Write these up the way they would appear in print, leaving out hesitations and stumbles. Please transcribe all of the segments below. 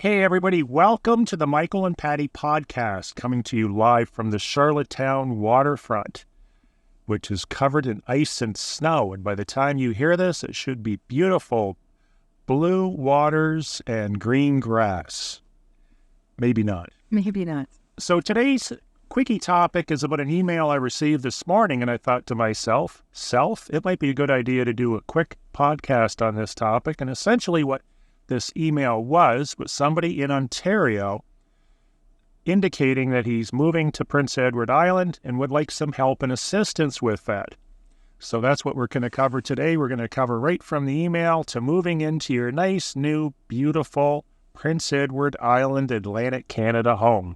Hey everybody, welcome to the Michael and Patty podcast, coming to you live from the Charlottetown waterfront, which is covered in ice and snow. And by the time you hear this, it should be beautiful blue waters and green grass. Maybe not. Maybe not. So today's quickie topic is about an email I received this morning, and I thought to myself, it might be a good idea to do a quick podcast on this topic. And essentially what this email was somebody in Ontario indicating that he's moving to Prince Edward Island and would like some help and assistance with that. So that's what we're going to cover today. We're going to cover right from the email to moving into your nice, new, beautiful Prince Edward Island, Atlantic Canada home.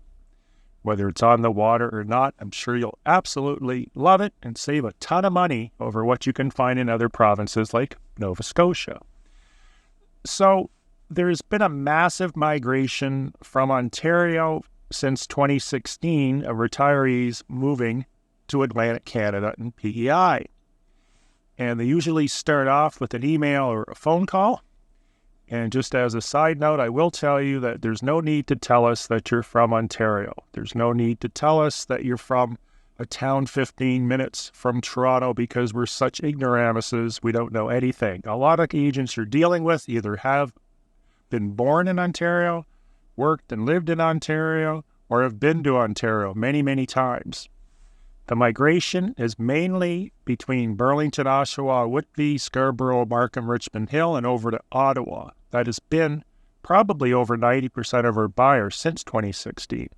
Whether it's on the water or not, I'm sure you'll absolutely love it and save a ton of money over what you can find in other provinces like Nova Scotia. So there's been a massive migration from Ontario since 2016 of retirees moving to Atlantic Canada and PEI. And they usually start off with an email or a phone call. And just as a side note, I will tell you that there's no need to tell us that you're from Ontario. There's no need to tell us that you're from a town 15 minutes from Toronto, because we're such ignoramuses, we don't know anything. A lot of agents you're dealing with either have been born in Ontario, worked and lived in Ontario, or have been to Ontario many, many times. The migration is mainly between Burlington, Oshawa, Whitby, Scarborough, Markham, Richmond Hill, and over to Ottawa. That has been probably over 90% of our buyers since 2016.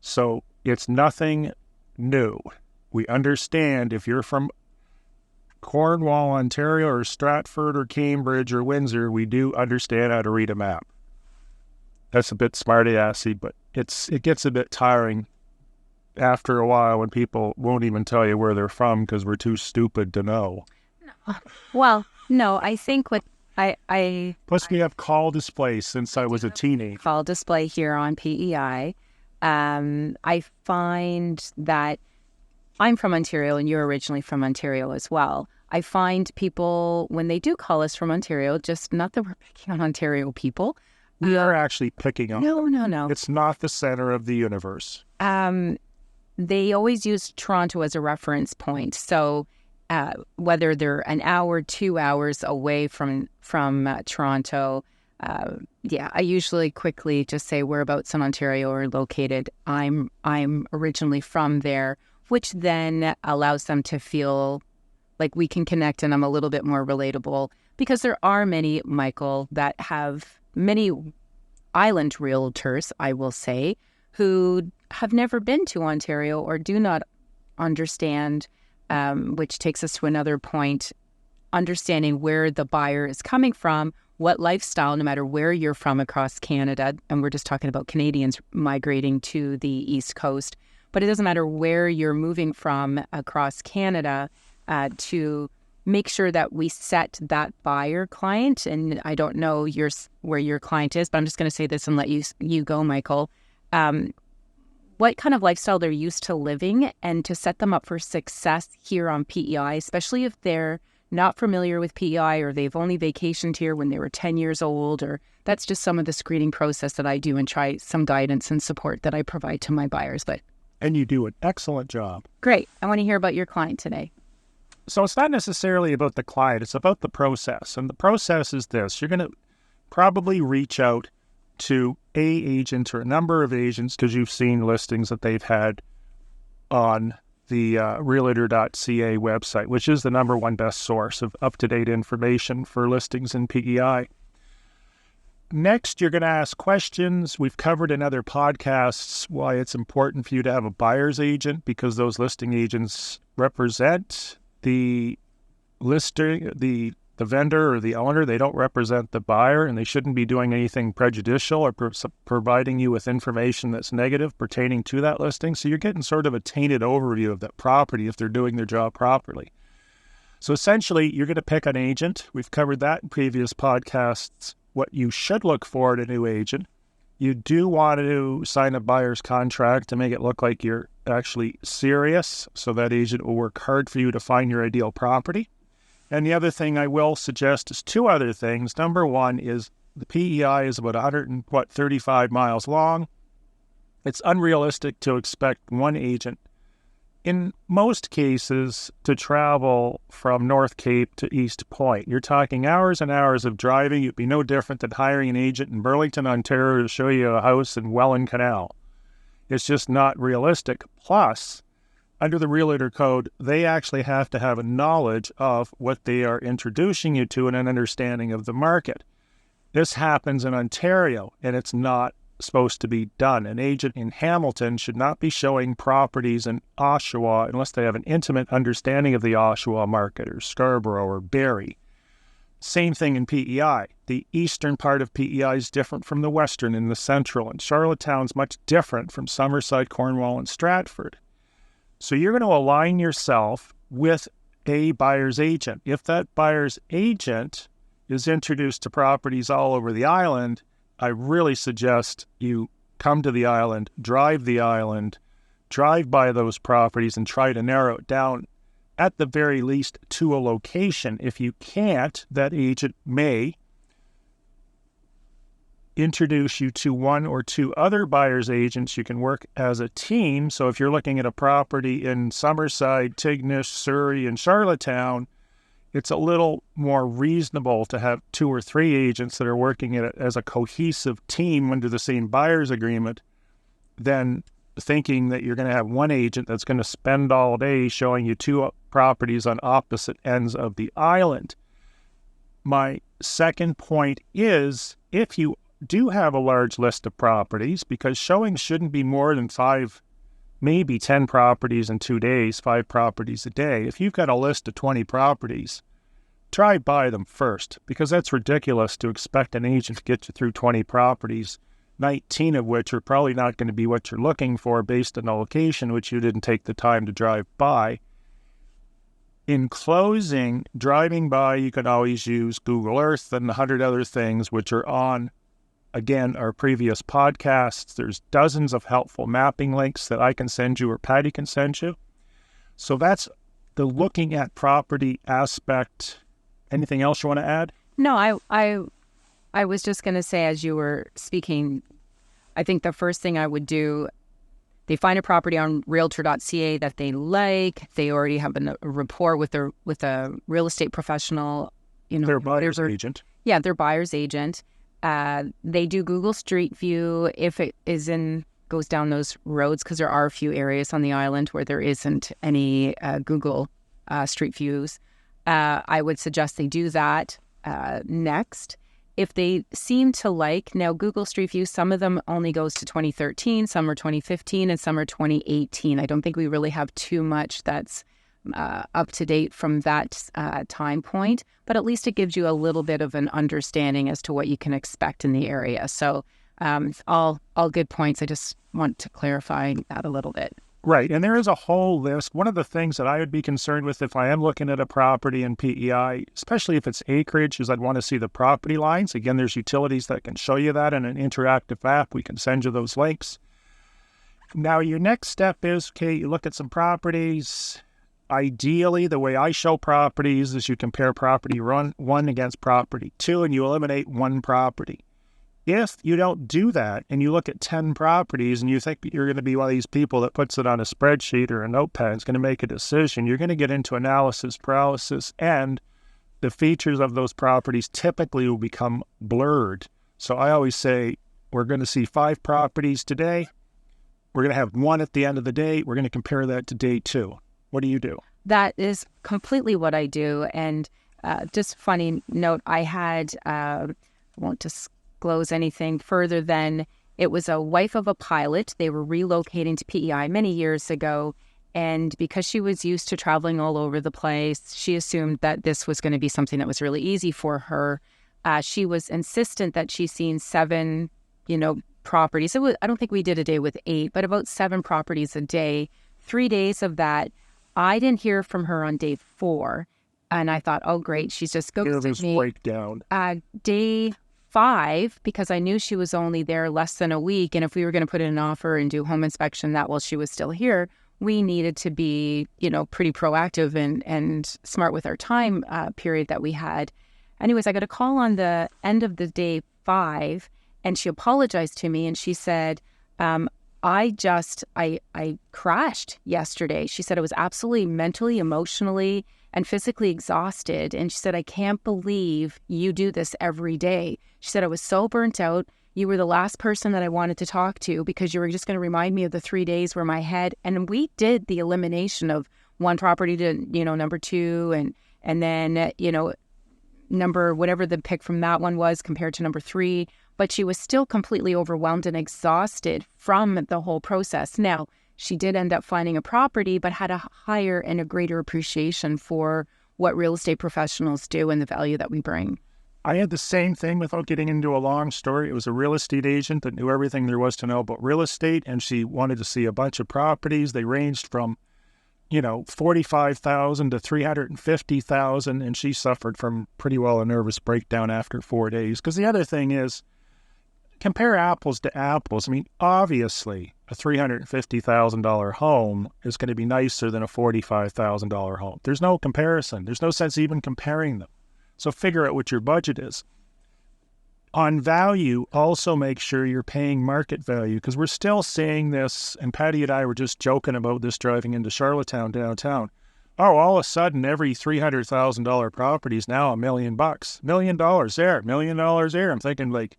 So it's nothing new. We understand if you're from Cornwall, Ontario, or Stratford, or Cambridge, or Windsor, we do understand how to read a map. That's a bit smarty-assy, but it gets a bit tiring after a while when people won't even tell you where they're from because we're too stupid to know. Well, no, I think what I Plus, we have call displays since I was a teenager. Call display here on PEI. I find that I'm from Ontario and you're originally from Ontario as well. I find people, when they do call us from Ontario, just not that we're picking on Ontario people. We are actually picking on. No. It's not the center of the universe. They always use Toronto as a reference point. So whether they're an hour, 2 hours away from Toronto, I usually quickly just say whereabouts in Ontario are located. I'm originally from there, which then allows them to feel like we can connect and I'm a little bit more relatable, because there are many, Michael, that have many island realtors, I will say, who have never been to Ontario or do not understand, which takes us to another point, understanding where the buyer is coming from, what lifestyle, no matter where you're from across Canada, and we're just talking about Canadians migrating to the East Coast, but it doesn't matter where you're moving from across Canada, to make sure that we set that buyer client, and I don't know where your client is, but I'm just going to say this and let you go, Michael. What kind of lifestyle they're used to living, and to set them up for success here on PEI, especially if they're not familiar with PEI or they've only vacationed here when they were 10 years old, or that's just some of the screening process that I do and try some guidance and support that I provide to my buyers. And you do an excellent job. Great. I want to hear about your client today. So it's not necessarily about the client, it's about the process. And the process is this: you're going to probably reach out to a agent or a number of agents because you've seen listings that they've had on the realtor.ca website, which is the number one best source of up-to-date information for listings in PEI. Next, you're going to ask questions. We've covered in other podcasts why it's important for you to have a buyer's agent, because those listing agents represent the lister, the vendor or the owner. They don't represent the buyer, and they shouldn't be doing anything prejudicial or providing you with information that's negative pertaining to that listing. So you're getting sort of a tainted overview of that property if they're doing their job properly. So essentially, you're going to pick an agent. We've covered that in previous podcasts, what you should look for in a new agent. You do want to sign a buyer's contract to make it look like you're actually serious, so that agent will work hard for you to find your ideal property. And the other thing I will suggest is two other things. Number one is The PEI is about 135 miles long. It's unrealistic to expect one agent in most cases to travel from North Cape to East Point. You're talking hours and hours of driving. It'd be no different than hiring an agent in Burlington, Ontario to show you a house in Welland Canal. It's just not realistic. Plus, under the Realtor Code, they actually have to have a knowledge of what they are introducing you to and an understanding of the market. This happens in Ontario, and it's not supposed to be done. An agent in Hamilton should not be showing properties in Oshawa unless they have an intimate understanding of the Oshawa market or Scarborough or Barrie. Same thing in PEI. The eastern part of PEI is different from the western and the central, and Charlottetown's much different from Summerside, Cornwall, and Stratford. So you're going to align yourself with a buyer's agent. If that buyer's agent is introduced to properties all over the island, I really suggest you come to the island, drive by those properties and try to narrow it down at the very least to a location. If you can't, that agent may introduce you to one or two other buyer's agents. You can work as a team. So if you're looking at a property in Summerside, Tignish, Surrey, and Charlottetown, it's a little more reasonable to have two or three agents that are working at it as a cohesive team under the same buyer's agreement than thinking that you're going to have one agent that's going to spend all day showing you two properties on opposite ends of the island. My second point is, if you do have a large list of properties, because showings shouldn't be more than 5, maybe 10 properties in 2 days, 5 properties a day. If you've got a list of 20 properties, try buy them first, because that's ridiculous to expect an agent to get you through 20 properties, 19 of which are probably not going to be what you're looking for based on the location, which you didn't take the time to drive by. In closing, driving by, you can always use Google Earth and 100 other things, which are on, again, our previous podcasts. There's dozens of helpful mapping links that I can send you or Patty can send you. So that's the looking at property aspect. Anything else you want to add? No, I was just going to say, as you were speaking, I think the first thing I would do, they find a property on realtor.ca that they like. They already have a rapport with a real estate professional. Their buyer's agent. Yeah, their buyer's agent. They do Google Street View if it goes down those roads, because there are a few areas on the island where there isn't any Google Street Views. I would suggest they do that next. If they seem to like, now Google Street View, some of them only goes to 2013, some are 2015, and some are 2018. I don't think we really have too much that's up to date from that time point, but at least it gives you a little bit of an understanding as to what you can expect in the area. So all good points. I just want to clarify that a little bit. Right, and there is a whole list. One of the things that I would be concerned with if I am looking at a property in PEI, especially if it's acreage, is I'd want to see the property lines. Again, there's utilities that can show you that in an interactive app. We can send you those links. Now, your next step is, okay, you look at some properties. Ideally, the way I show properties is you compare property 1 against property 2, and you eliminate one property. If you don't do that and you look at 10 properties and you think you're going to be one of these people that puts it on a spreadsheet or a notepad and is going to make a decision, you're going to get into analysis paralysis, and the features of those properties typically will become blurred. So I always say, we're going to see 5 properties today. We're going to have 1 at the end of the day. We're going to compare that to day 2. What do you do? That is completely what I do. And just funny note, I had, won't disclose anything further than it was a wife of a pilot. They were relocating to PEI many years ago. And because she was used to traveling all over the place, she assumed that this was going to be something that was really easy for her. She was insistent that she's seen 7, properties. I don't think we did a day with 8, but about 7 properties a day. 3 days of that. I didn't hear from her on day 4. And I thought, oh, great. She's just ghosted me. Breakdown. Day 5, because I knew she was only there less than a week. And if we were going to put in an offer and do home inspection that while she was still here, we needed to be, pretty proactive and smart with our time period that we had. Anyways, I got a call on the end of the day 5. And she apologized to me and she said, I crashed yesterday. She said I was absolutely mentally, emotionally, and physically exhausted. And she said, I can't believe you do this every day. She said, I was so burnt out. You were the last person that I wanted to talk to because you were just going to remind me of the 3 days where my head, and we did the elimination of one property to, number 2, and then, number, whatever the pick from that one was compared to number 3. But she was still completely overwhelmed and exhausted from the whole process. Now, she did end up finding a property, but had a higher and a greater appreciation for what real estate professionals do and the value that we bring. I had the same thing without getting into a long story. It was a real estate agent that knew everything there was to know about real estate, and she wanted to see a bunch of properties. They ranged from, $45,000 to $350,000, and she suffered from pretty well a nervous breakdown after 4 days. Because the other thing is, compare apples to apples. I mean, obviously, a $350,000 home is going to be nicer than a $45,000 home. There's no comparison. There's no sense even comparing them. So figure out what your budget is. On value, also make sure you're paying market value, because we're still seeing this, and Patty and I were just joking about this driving into Charlottetown downtown. Oh, all of a sudden, every $300,000 property is now $1 million. $1 million there, $1 million there. I'm thinking,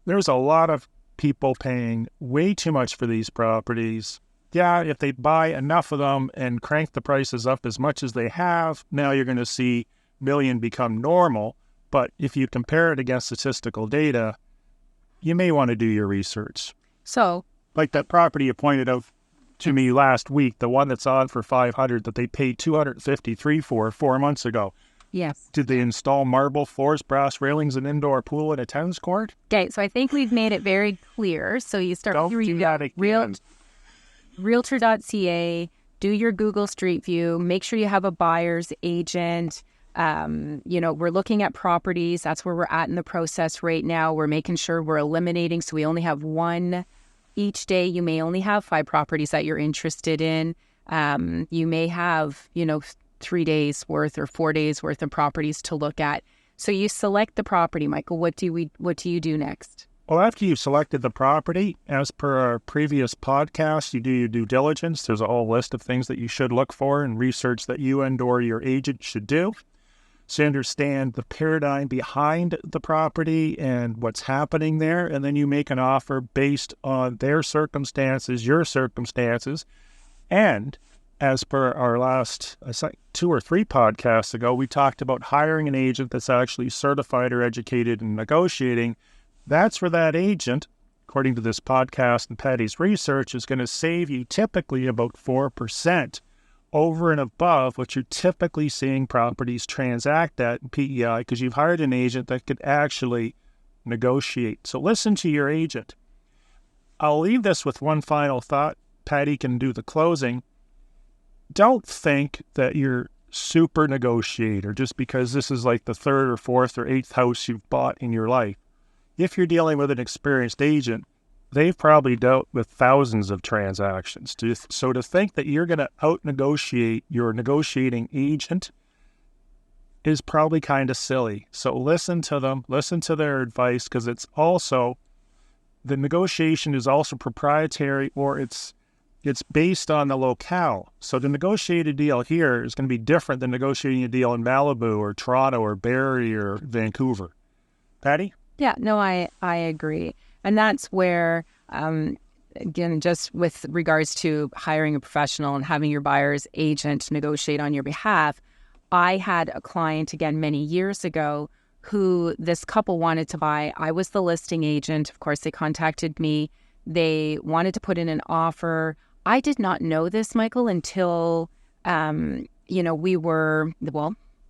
there's a lot of people paying way too much for these properties. Yeah, if they buy enough of them and crank the prices up as much as they have, now you're going to see million become normal. But if you compare it against statistical data, you may want to do your research. So, like that property you pointed out to me last week, the one that's on for $500 that they paid $253 for 4 months ago. yes. Did they install marble floors, brass railings, an indoor pool, and a tennis court? Okay, so I think we've made it very clear. So you start Don't do that again. Realtor.ca, do your Google Street View, make sure you have a buyer's agent. We're looking at properties. That's where we're at in the process right now. We're making sure we're eliminating. So we only have one each day. You may only have 5 properties that you're interested in. You may have, 3 days worth or 4 days worth of properties to look at. So you select the property, Michael. What do you do next? Well, after you've selected the property, as per our previous podcast, you do your due diligence. There's a whole list of things that you should look for and research that you and or your agent should do. So you understand the paradigm behind the property and what's happening there. And then you make an offer based on their circumstances, your circumstances. And as per our last 2 or 3 podcasts ago, we talked about hiring an agent that's actually certified or educated in negotiating. That's where that agent, according to this podcast and Patty's research, is going to save you typically about 4% over and above what you're typically seeing properties transact at in PEI, because you've hired an agent that could actually negotiate. So listen to your agent. I'll leave this with one final thought. Patty can do the closing. Don't think that you're super negotiator just because this is like the 3rd or 4th or 8th house you've bought in your life. If you're dealing with an experienced agent, they've probably dealt with thousands of transactions. So to think that you're going to out-negotiate your negotiating agent is probably kind of silly. So listen to them, listen to their advice, because it's also, the negotiation is also proprietary, or it's based on the locale. So the negotiated deal here is going to be different than negotiating a deal in Malibu or Toronto or Barrie or Vancouver. Patty? Yeah, no, I agree. And that's where, again, just with regards to hiring a professional and having your buyer's agent negotiate on your behalf, I had a client, again, many years ago, who this couple wanted to buy. I was the listing agent. Of course, they contacted me. They wanted to put in an offer. I did not know this, Michael, until, their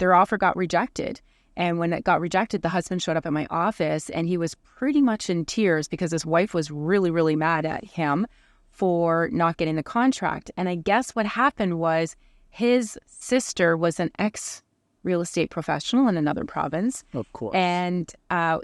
offer got rejected. And when it got rejected, the husband showed up at my office and he was pretty much in tears because his wife was really, really mad at him for not getting the contract. And I guess what happened was his sister was an ex-real estate professional in another province. Of course. And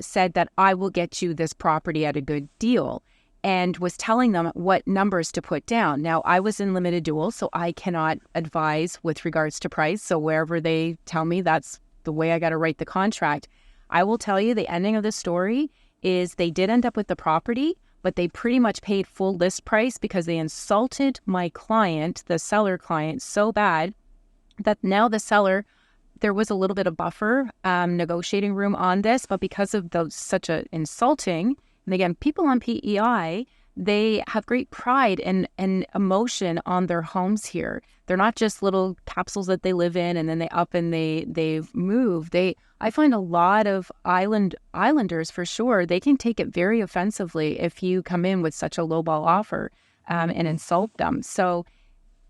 said that I will get you this property at a good deal, and was telling them what numbers to put down. Now, I was in limited dual, so I cannot advise with regards to price. So wherever they tell me, that's the way I got to write the contract. I will tell you the ending of the story is they did end up with the property, but they pretty much paid full list price because they insulted my client, the seller client, so bad that now the seller, there was a little bit of buffer negotiating room on this, but because of such a insulting, and again, people on PEI, they have great pride and emotion on their homes here. They're not just little capsules that they live in and then they up and they move. I find a lot of islanders for sure, they can take it very offensively if you come in with such a lowball offer and insult them. So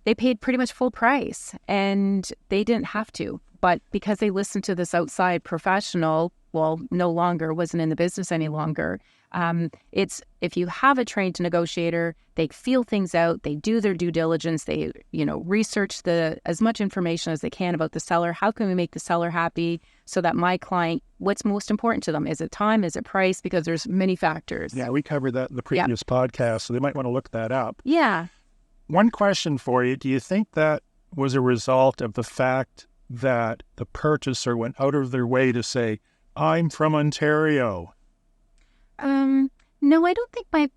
they paid pretty much full price and they didn't have to. But because they listened to this outside professional, well, no longer, wasn't in the business any longer. It's if you have a trained negotiator, they feel things out, they do their due diligence, they, research as much information as they can about the seller. How can we make the seller happy so that my client, what's most important to them? Is it time? Is it price? Because there's many factors. Yeah, we covered that in the previous podcast, so they might want to look that up. Yeah. One question for you. Do you think that was a result of the fact that the purchaser went out of their way to say, I'm from Ontario? No, I don't think I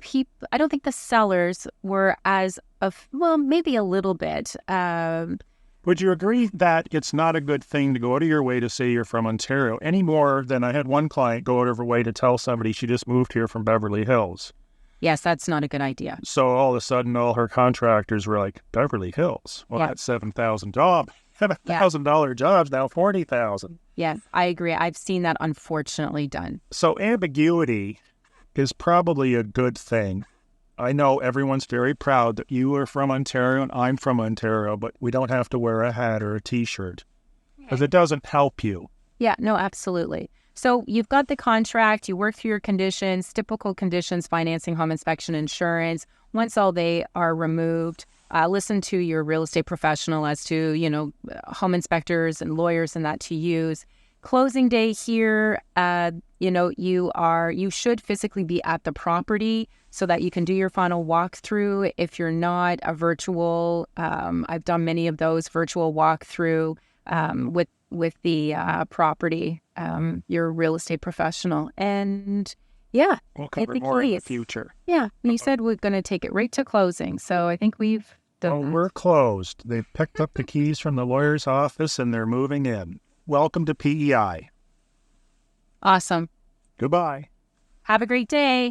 don't think the sellers were well, maybe a little bit. Would you agree that it's not a good thing to go out of your way to say you're from Ontario any more than I had one client go out of her way to tell somebody she just moved here from Beverly Hills? Yes, that's not a good idea. So all of a sudden, all her contractors were like, Beverly Hills? Well, that's $7,000 jobs, now $40,000. Yeah, I agree. I've seen that unfortunately done. So ambiguity is probably a good thing. I know everyone's very proud that you are from Ontario and I'm from Ontario, but we don't have to wear a hat or a T-shirt because it doesn't help you. Yeah, no, absolutely. So you've got the contract, you work through your conditions, typical conditions, financing, home inspection, insurance. Once all they are removed, listen to your real estate professional as to, home inspectors and lawyers and that to use. Closing day here, you should physically be at the property so that you can do your final walkthrough. If you're not a virtual, I've done many of those virtual walkthrough with the property, your real estate professional. And yeah, we'll cover more in the future. Yeah, you said we're going to take it right to closing. So I think we've done that. We're closed. They've picked up the keys from the lawyer's office and they're moving in. Welcome to PEI. Awesome. Goodbye. Have a great day.